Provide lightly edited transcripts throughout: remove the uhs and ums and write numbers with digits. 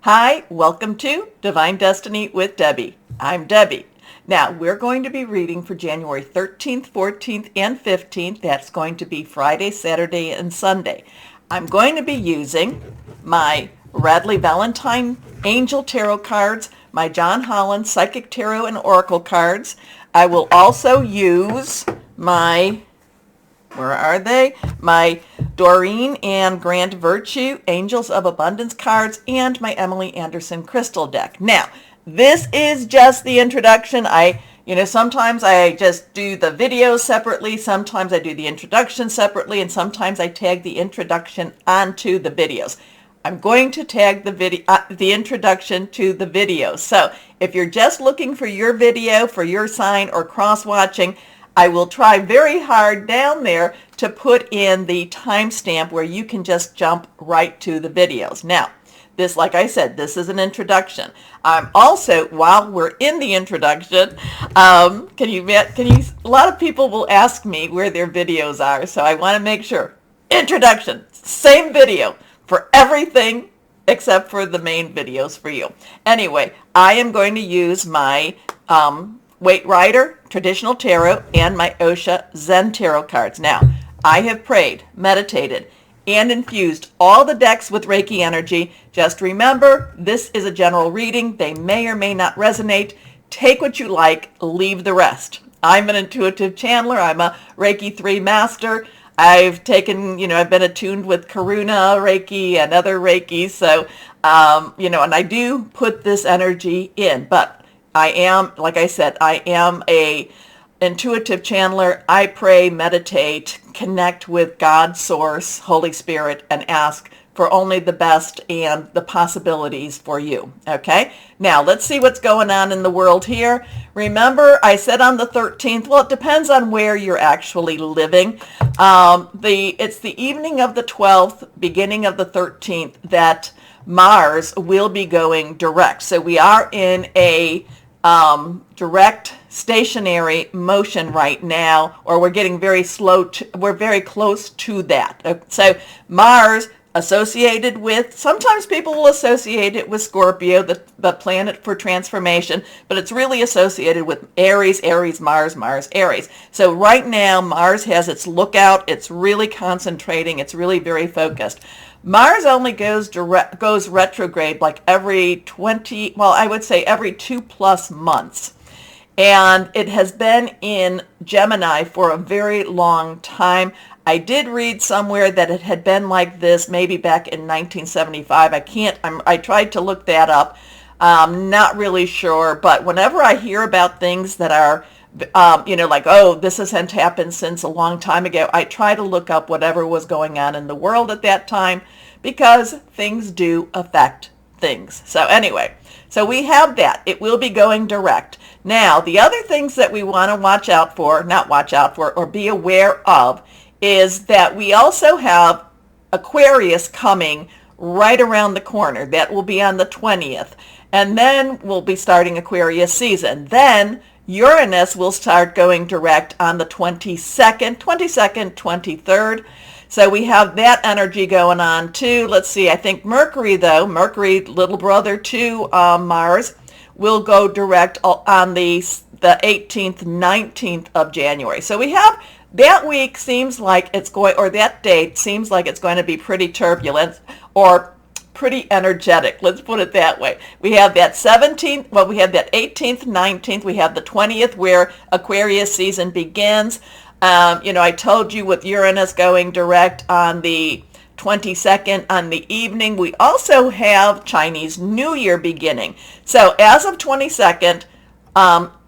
Hi, welcome to Divine Destiny with Debbie. I'm Debbie. Now, we're going to be reading for January 13th, 14th, and 15th. That's going to be Friday, Saturday, and Sunday. I'm going to be using my Radley Valentine Angel Tarot cards, my John Holland Psychic Tarot and Oracle cards. I will also use my where are they? My Doreen and Grand Virtue Angels of Abundance cards and my Emily Anderson Crystal deck. Now, this is just the introduction. Sometimes I just do the videos separately, sometimes I do the introduction separately, and sometimes I tag the introduction onto the videos. I'm going to tag the introduction to the videos. So if you're just looking for your video for your sign or cross-watching, I will try very hard down there to put in the timestamp where you can just jump right to the videos. Now, this, like I said, this is an introduction. Also, while we're in the introduction, a lot of people will ask me where their videos are, so I want to make sure. Introduction, same video for everything except for the main videos for you. Anyway, I am going to use my Waite Rider Traditional Tarot and my Osha Zen Tarot cards. Now, I have prayed, meditated, and infused all the decks with Reiki energy. Just remember, this is a general reading. They may or may not resonate. Take what you like, leave the rest. I'm an intuitive channeler. I'm a Reiki 3 master. I've been attuned with Karuna Reiki and other Reiki. So, and I do put this energy in, but I am, like I said, I am a intuitive channeler. I pray, meditate, connect with God, Source, Holy Spirit, and ask for only the best and the possibilities for you. Okay? Now, let's see what's going on in the world here. Remember, I said on the 13th, well, it depends on where you're actually living. It's the evening of the 12th, beginning of the 13th, that Mars will be going direct. So we are in a direct stationary motion right now, or we're getting we're very close to that. So Mars associated with, sometimes people will associate it with Scorpio, the planet for transformation, but it's really associated with Aries, Mars, Aries. So right now Mars has its lookout, it's really concentrating, it's really very focused. Mars only goes retrograde like every 2+ months. And it has been in Gemini for a very long time. I did read somewhere that it had been like this maybe back in 1975. I tried to look that up. Not really sure, but whenever I hear about things that are this hasn't happened since a long time ago, I try to look up whatever was going on in the world at that time, because things do affect things. So anyway, so we have that. It will be going direct. Now, the other things that we want to or be aware of is that we also have Aquarius coming right around the corner. That will be on the 20th. And then we'll be starting Aquarius season. Then Uranus will start going direct on the 22nd, 23rd. So we have that energy going on too. Let's see, I think Mercury, little brother to Mars, will go direct on the 18th, 19th of January. So we have that week seems like it's going, or that date seems like it's going to be pretty turbulent or pretty energetic. Let's put it that way. We have that 17th, we have that 18th, 19th, we have the 20th where Aquarius season begins. I told you with Uranus going direct on the 22nd on the evening, we also have Chinese New Year beginning. So as of 22nd,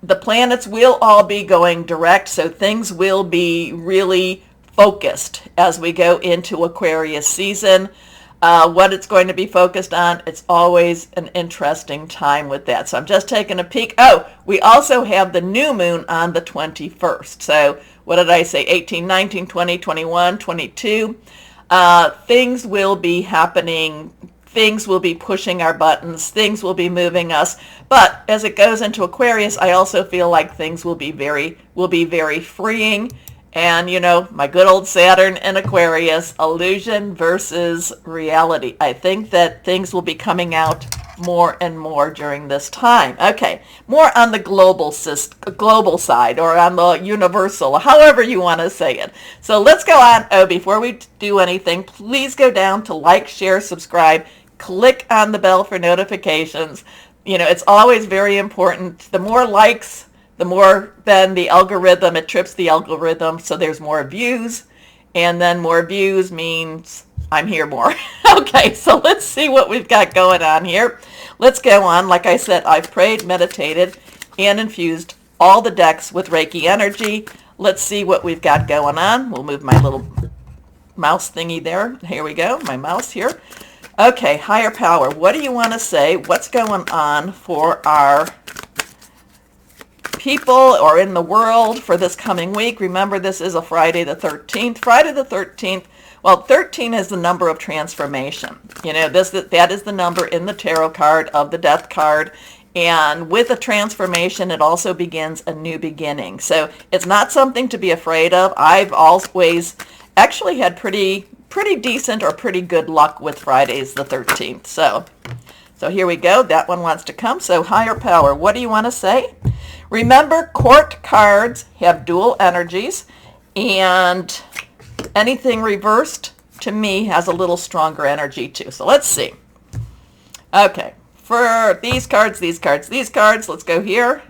the planets will all be going direct, so things will be really focused as we go into Aquarius season. What it's going to be focused on, it's always an interesting time with that. So I'm just taking a peek. Oh, we also have the new moon on the 21st. So what did I say? 18, 19, 20, 21, 22. Things will be happening. Things will be pushing our buttons. Things will be moving us. But as it goes into Aquarius, I also feel like things will be very freeing. And, my good old Saturn and Aquarius, illusion versus reality. I think that things will be coming out more and more during this time. Okay, more on the global side, or on the universal, however you want to say it. So let's go on. Oh, before we do anything, please go down to like, share, subscribe, click on the bell for notifications. You know, it's always very important. The more likes, the more then the algorithm, it trips the algorithm, so there's more views, and then more views means I'm here more. Okay, so let's see what we've got going on here. Let's go on. Like I said, I've prayed, meditated, and infused all the decks with Reiki energy. Let's see what we've got going on. We'll move my little mouse thingy there. Here we go, my mouse here. Okay, higher power, what do you want to say? What's going on for our people or in the world for this coming week? Remember, this is a Friday the 13th. Friday the 13th, well, 13 is the number of transformation. You know, that is the number in the tarot card of the death card. And with a transformation, it also begins a new beginning. So it's not something to be afraid of. I've always actually had pretty decent or pretty good luck with Fridays the 13th. So here we go. That one wants to come. So higher power, what do you want to say? Remember, court cards have dual energies, and anything reversed to me has a little stronger energy too. So let's see. Okay, for these cards, let's go here.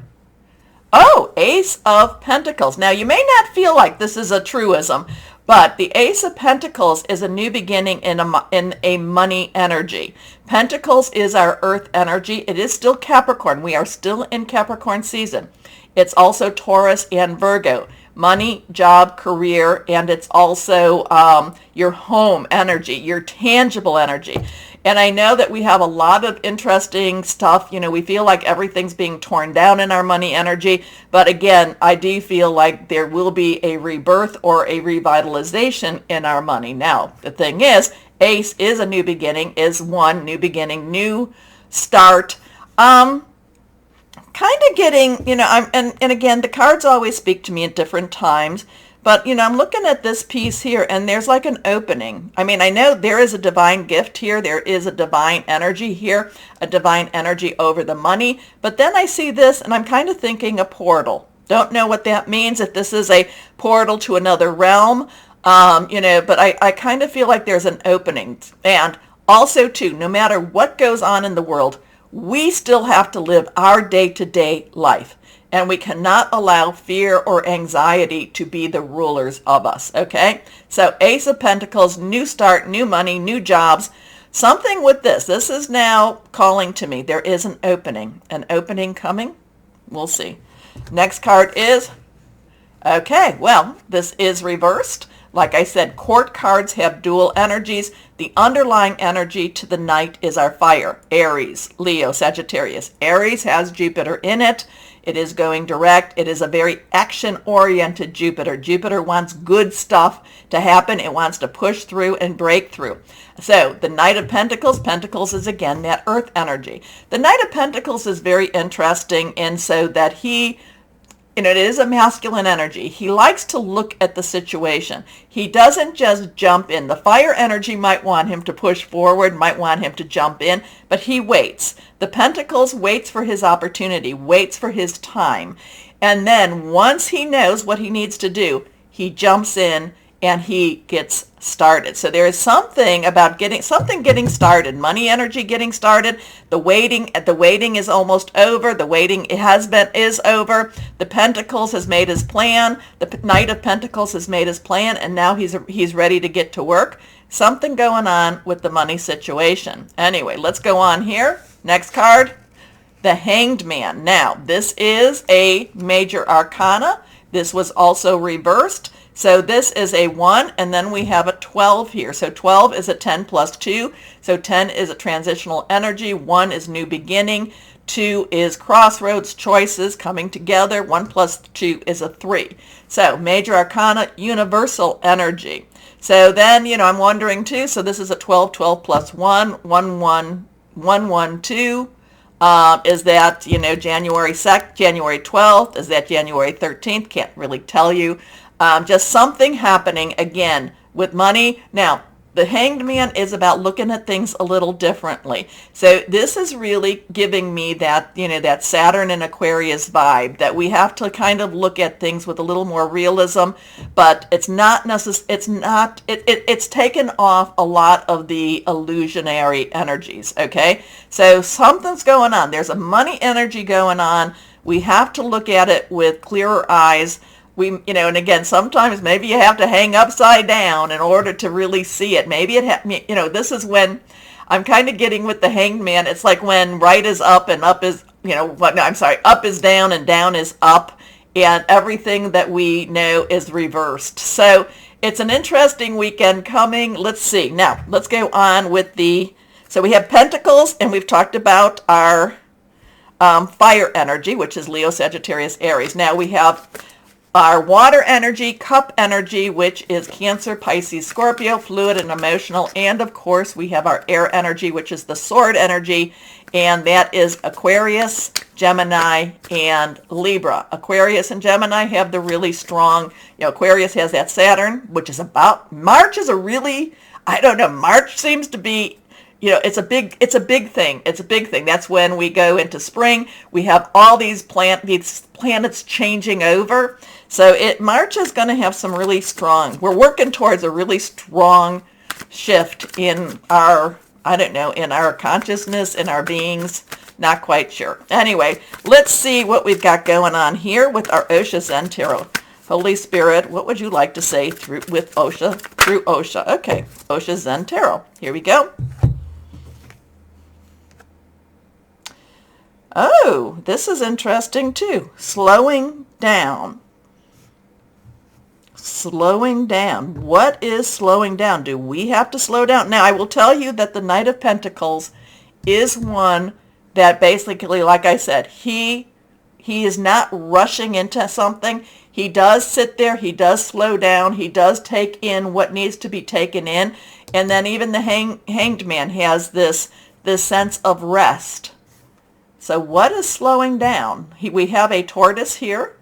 Oh, Ace of Pentacles. Now, you may not feel like this is a truism, but the Ace of Pentacles is a new beginning in a money energy. Pentacles is our earth energy. It is still Capricorn. We are still in Capricorn season. It's also Taurus and Virgo. Money, job, career, and it's also your home energy, your tangible energy. And I know that we have a lot of interesting stuff. You know, we feel like everything's being torn down in our money energy. But again, I do feel like there will be a rebirth or a revitalization in our money. Now, the thing is, Ace is a new beginning, is one new beginning, new start. Kind of getting, you know, and again, the cards always speak to me at different times. But, you know, I'm looking at this piece here, and there's like an opening. I mean, I know there is a divine gift here. There is a divine energy here, a divine energy over the money. But then I see this, and I'm kind of thinking a portal. Don't know what that means, if this is a portal to another realm, you know, but I kind of feel like there's an opening. And also, too, no matter what goes on in the world, we still have to live our day-to-day life. And we cannot allow fear or anxiety to be the rulers of us, okay? So Ace of Pentacles, new start, new money, new jobs. Something with this. This is now calling to me. There is an opening coming. We'll see. Next card is, okay, well, this is reversed. Like I said, court cards have dual energies. The underlying energy to the Knight is our fire. Aries, Leo, Sagittarius. Aries has Jupiter in it. It is going direct. It is a very action-oriented Jupiter. Jupiter wants good stuff to happen. It wants to push through and break through. So the Knight of Pentacles, Pentacles is again that earth energy. The Knight of Pentacles is very interesting in so that he, you know, it is a masculine energy. He likes to look at the situation. He doesn't just jump in. The fire energy might want him to push forward, might want him to jump in, but he waits. The Pentacles waits for his opportunity, waits for his time. And then once he knows what he needs to do, he jumps in and he gets started. So there is something about getting started. Money energy getting started. The waiting is almost over. The waiting is over. The Pentacles has made his plan. The Knight of Pentacles has made his plan, and now he's ready to get to work. Something going on with the money situation. Anyway, let's go on here. Next card, the Hanged Man. Now, this is a major arcana. This was also reversed. So this is a 1, and then we have a 12 here. So 12 is a 10 plus 2. So 10 is a transitional energy. 1 is new beginning. 2 is crossroads, choices coming together. 1 plus 2 is a 3. So major arcana, universal energy. So then, you know, I'm wondering too, so this is a 12, 12 plus 1, 1, 1, 1, 1, 2. Is that, you know, January 12th? Is that January 13th? Can't really tell you. Just something happening again with money. Now, The Hanged Man is about looking at things a little differently. So this is really giving me that, that Saturn and Aquarius vibe, that we have to kind of look at things with a little more realism, but it's not it's taken off a lot of the illusionary energies, okay? So something's going on. There's a money energy going on. We have to look at it with clearer eyes. And again, sometimes maybe you have to hang upside down in order to really see it. Maybe this is when I'm kind of getting with the Hanged Man. It's like when right is up and up is, up is down and down is up, and everything that we know is reversed. So it's an interesting weekend coming. Let's see. Now, let's go on with so we have Pentacles, and we've talked about our fire energy, which is Leo, Sagittarius, Aries. Now we have our water energy, cup energy, which is Cancer, Pisces, Scorpio, fluid and emotional. And of course, we have our air energy, which is the sword energy. And that is Aquarius, Gemini, and Libra. Aquarius and Gemini have the really strong, Aquarius has that Saturn, which is about, March is a really, March seems to be, it's a big thing. It's a big thing. That's when we go into spring. We have all these planets changing over. So March is going to have some really strong, we're working towards a really strong shift in our, in our consciousness, in our beings. Not quite sure. Anyway, let's see what we've got going on here with our Osha Zen Tarot. Holy Spirit, what would you like to say through Osha? Okay, Osha Zen Tarot. Here we go. Oh, this is interesting too. Slowing down. Slowing down. What is slowing down? Do we have to slow down? Now, I will tell you that the Knight of Pentacles is one that basically, like I said, he is not rushing into something. He does sit there. He does slow down. He does take in what needs to be taken in. And then even the Hanged Man has this sense of rest. So what is slowing down? We have a tortoise here.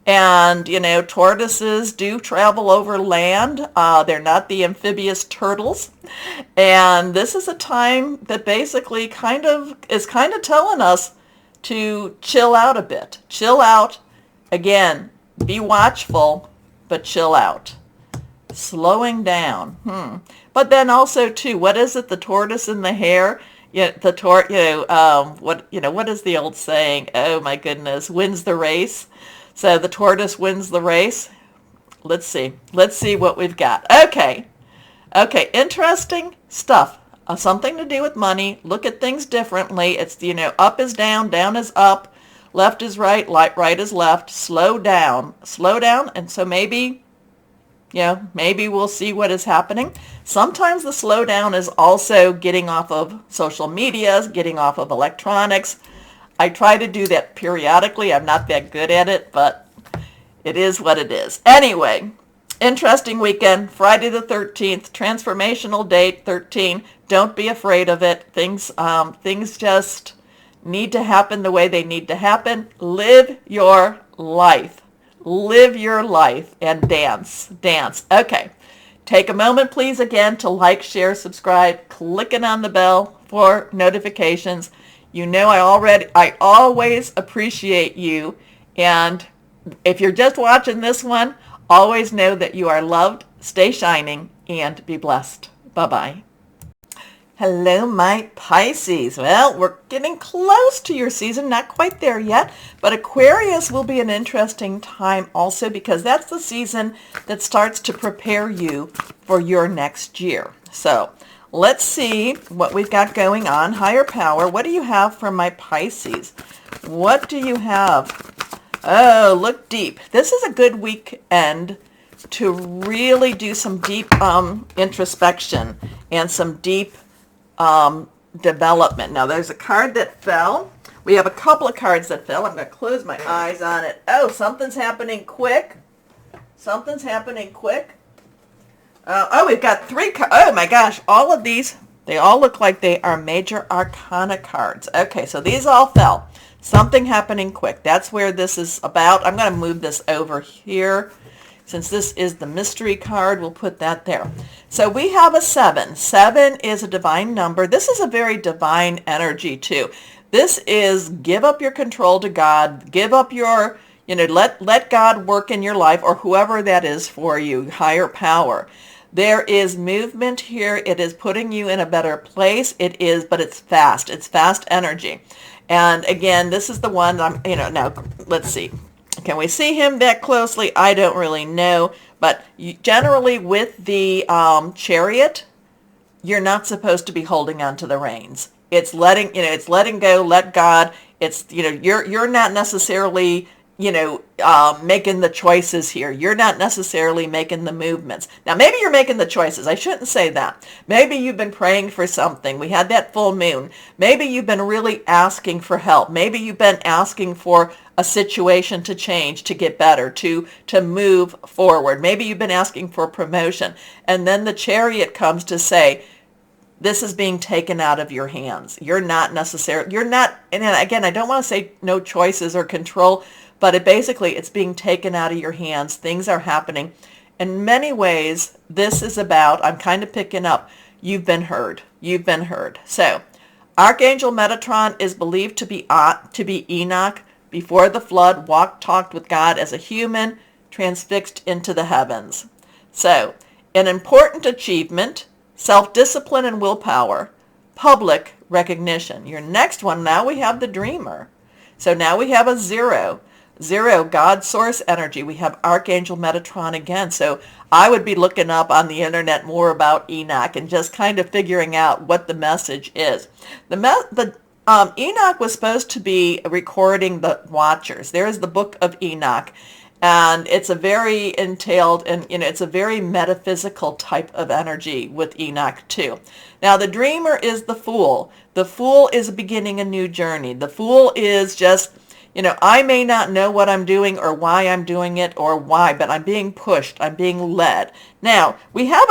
And, tortoises do travel over land. They're not the amphibious turtles. And this is a time that basically is telling us to chill out a bit. Chill out. Again, be watchful, but chill out. Slowing down. But then also, too, what is it? The tortoise and the hare? Yeah, what is the old saying? Oh, my goodness. Wins the race. So the tortoise wins the race. Let's see. Let's see what we've got. Okay. Interesting stuff. Something to do with money. Look at things differently. It's, up is down, down is up, left is right, right is left. Slow down. And so maybe we'll see what is happening. Sometimes the slowdown is also getting off of social media, getting off of electronics. I try to do that periodically. I'm not that good at it, but it is what it is. Anyway, interesting weekend. Friday the 13th, transformational date 13. Don't be afraid of it. Things just need to happen the way they need to happen. Live your life. Live your life and dance. Okay. Take a moment, please, again, to like, share, subscribe, clicking on the bell for notifications. I always appreciate you. And if you're just watching this one, always know that you are loved, stay shining, and be blessed. Bye-bye. Hello, my Pisces. Well, we're getting close to your season, not quite there yet, but Aquarius will be an interesting time also because that's the season that starts to prepare you for your next year. So let's see what we've got going on. Higher power, what do you have for my Pisces? What do you have? Oh, look deep. This is a good weekend to really do some deep introspection and some deep development. Now, there's a card that fell. We have a couple of cards that fell. I'm going to close my eyes on it. Oh, something's happening quick. Something's happening quick. We've got three cards. Oh, my gosh. All of these, they all look like they are major arcana cards. Okay, so these all fell. Something happening quick. That's where this is about. I'm going to move this over here Since this is the mystery card, we'll put that there. So we have a 7. 7 is a divine number. This is a very divine energy too. This is give up your control to God. Give up your, let God work in your life, or whoever that is for you, higher power. There is movement here. It is putting you in a better place. It is, but it's fast. It's fast energy. And again, this is the one now let's see. Can we see him that closely? I don't really know. But generally with the Chariot, you're not supposed to be holding on to the reins. It's letting go, let God. It's, you're not necessarily, making the choices here. You're not necessarily making the movements. Now, maybe you're making the choices. I shouldn't say that. Maybe you've been praying for something. We had that full moon. Maybe you've been really asking for help. Maybe you've been asking for a situation to change, to get better, to move forward. Maybe you've been asking for promotion. And then the Chariot comes to say, this is being taken out of your hands. And again, I don't want to say no choices or control, but it's being taken out of your hands. Things are happening. In many ways, this is about, I'm kind of picking up, you've been heard. You've been heard. So, Archangel Metatron is believed to be Enoch. Before the flood, talked with God as a human, transfixed into the heavens. So, an important achievement, self-discipline and willpower, public recognition. Your next one, now we have the Dreamer. So now we have a 0. 0, God source energy. We have Archangel Metatron again. So I would be looking up on the internet more about Enoch and just kind of figuring out what the message is. Enoch was supposed to be recording the Watchers. There is the book of Enoch. And it's a very entailed and, it's a very metaphysical type of energy with Enoch too. Now, the Dreamer is the Fool. The Fool is beginning a new journey. The Fool is just, I may not know what I'm doing or why I'm doing it or why, but I'm being pushed. I'm being led. Now, we have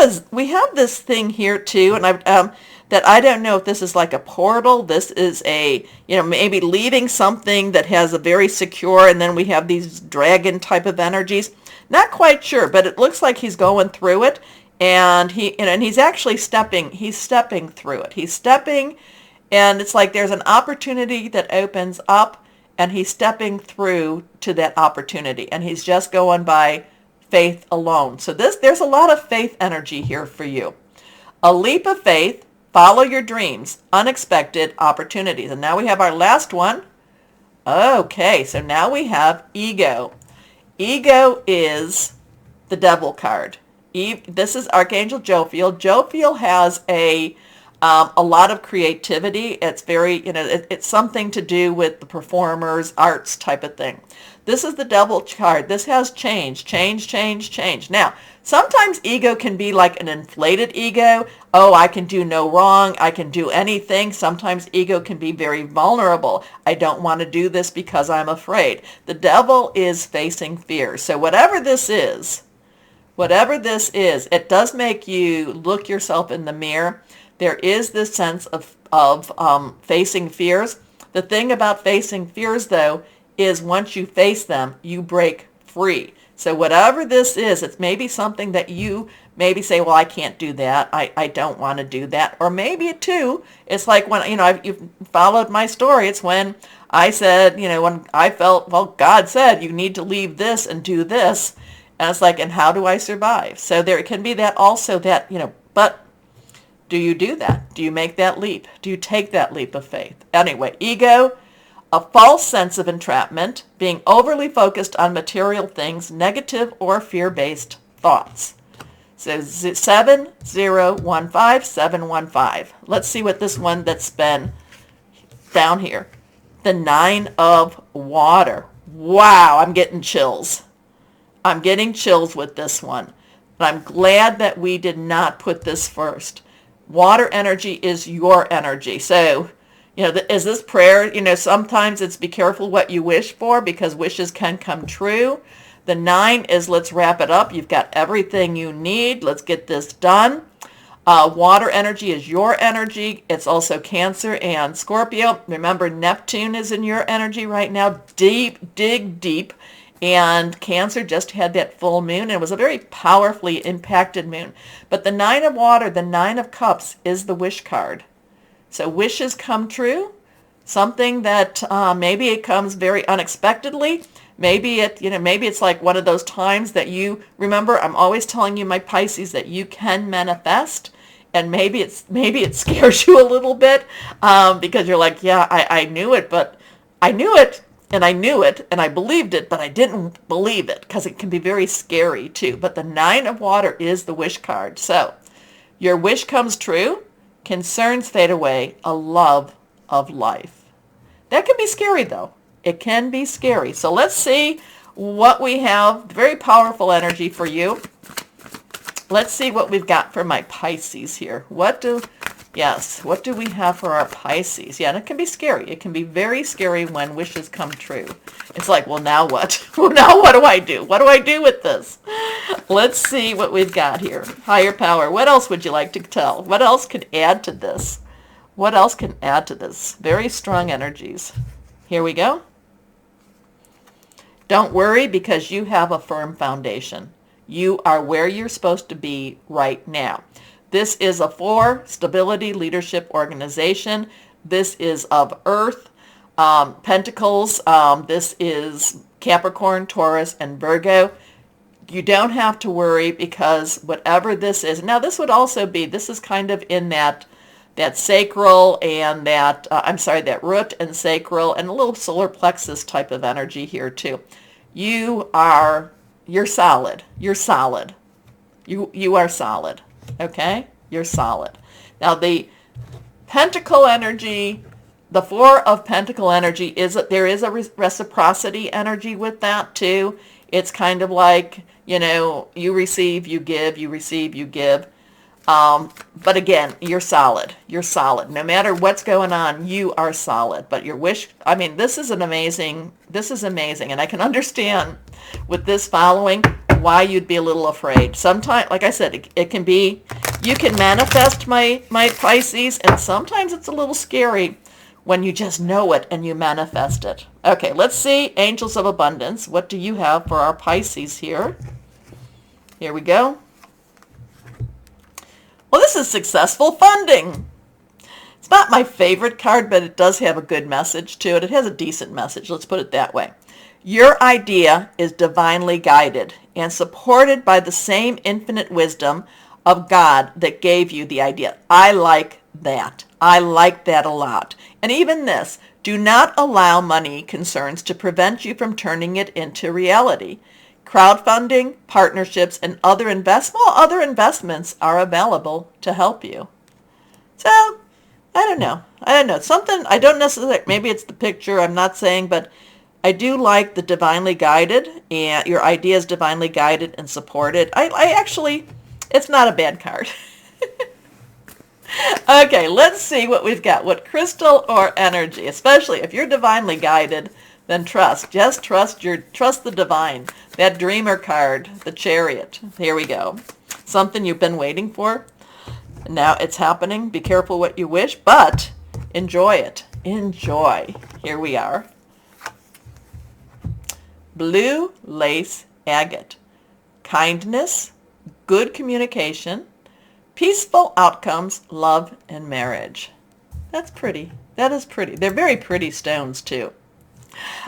this thing here too, and that I don't know if this is like a portal. This is a, maybe leaving something that has a very secure, and then we have these dragon type of energies. Not quite sure, but it looks like he's going through it, and he's actually stepping through it. He's stepping, and it's like there's an opportunity that opens up, and he's stepping through to that opportunity, and he's just going by faith alone. So there's a lot of faith energy here for you. A leap of faith. Follow your dreams, unexpected opportunities. And now we have our last one. Okay, so now we have Ego. Ego is the Devil card. This is Archangel Jophiel. Jophiel has a lot of creativity. It's very, it's something to do with the performers, arts type of thing. This is the Devil card. This has change. Now, sometimes ego can be like an inflated ego. Oh, I can do no wrong. I can do anything. Sometimes ego can be very vulnerable. I don't want to do this because I'm afraid. The Devil is facing fear. So whatever this is, it does make you look yourself in the mirror. There is this sense of facing fears. The thing about facing fears, though, is once you face them, you break free. So whatever this is, it's maybe something that you maybe say, well, I can't do that. I don't want to do that. Or maybe too, it's like when, you've followed my story. It's when I said, when I felt, well, God said you need to leave this and do this. And it's like, and how do I survive? So there can be that also that, but do you do that? Do you make that leap? Do you take that leap of faith? Anyway, ego, a false sense of entrapment, being overly focused on material things, negative or fear-based thoughts. So 7015715. Let's see what this one that's been down here. The 9 of water. Wow, I'm getting chills. I'm getting chills with this one. But I'm glad that we did not put this first. Water energy is your energy. So, is this prayer, sometimes it's be careful what you wish for because wishes can come true. The 9 is let's wrap it up. You've got everything you need. Let's get this done. Water energy is your energy. It's also Cancer and Scorpio. Remember, Neptune is in your energy right now. Dig deep And Cancer just had that full moon, and it was a very powerfully impacted moon. But the Nine of Water, the Nine of Cups, is the wish card. So wishes come true. Something that maybe it comes very unexpectedly. Maybe maybe it's like one of those times that you remember. I'm always telling you, my Pisces, that you can manifest, and maybe it scares you a little bit because you're like, yeah, I knew it, but I knew it. And I knew it, and I believed it, but I didn't believe it because it can be very scary too. But the Nine of Water is the wish card. So your wish comes true, concerns fade away, a love of life. That can be scary though. It can be scary. So let's see what we have. Very powerful energy for you. Let's see what we've got for my Pisces here. What do we have for our Pisces? Yeah, and it can be scary. It can be very scary when wishes come true. It's like, well, now what? Well, now what do I do? What do I do with this? Let's see what we've got here. Higher power. What else would you like to tell? What else can add to this? What else can add to this? Very strong energies. Here we go. Don't worry, because you have a firm foundation. You are where you're supposed to be right now. This is a 4 stability leadership organization. This is of Earth, Pentacles. This is Capricorn, Taurus, and Virgo. You don't have to worry, because whatever this is, now this would also be, this is kind of in that sacral and that root and sacral and a little solar plexus type of energy here too. You're solid. You're solid. You are solid. Okay? You're solid. Now the Pentacle energy, the 4 of Pentacle energy, there is a reciprocity energy with that too. It's kind of like, you receive, you give, you receive, you give. But again, you're solid. You're solid. No matter what's going on, you are solid. But your wish, this is amazing. And I can understand with this following why you'd be a little afraid. Sometimes, like I said, it can be, you can manifest my Pisces, and sometimes it's a little scary when you just know it and you manifest it. Okay, let's see, Angels of Abundance. What do you have for our Pisces here? Here we go. Well, this is successful funding. It's not my favorite card, but it does have a good message to it. It has a decent message. Let's put it that way. Your idea is divinely guided and supported by the same infinite wisdom of God that gave you the idea. I like that. I like that a lot. And even this, do not allow money concerns to prevent you from turning it into reality. Crowdfunding, partnerships, and other investments are available to help you. So, I don't know. Something, I don't necessarily, maybe it's the picture, I'm not saying, but I do like the divinely guided, and your idea is divinely guided and supported. I actually, it's not a bad card. Okay, let's see what we've got. What crystal or energy, especially if you're divinely guided, then trust. Just trust the divine. That Dreamer card, the Chariot. Here we go. Something you've been waiting for. Now it's happening. Be careful what you wish, but enjoy it. Enjoy. Here we are. Blue lace agate. Kindness, good communication, peaceful outcomes, love, and marriage. That's pretty. That is pretty. They're very pretty stones too.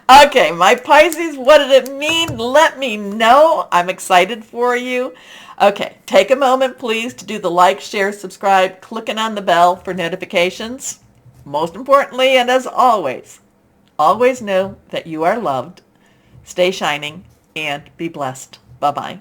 Okay, my Pisces, what did it mean? Let me know. I'm excited for you. Okay, take a moment, please, to do the like, share, subscribe, clicking on the bell for notifications. Most importantly, and as always know that you are loved. Stay shining and be blessed. Bye-bye.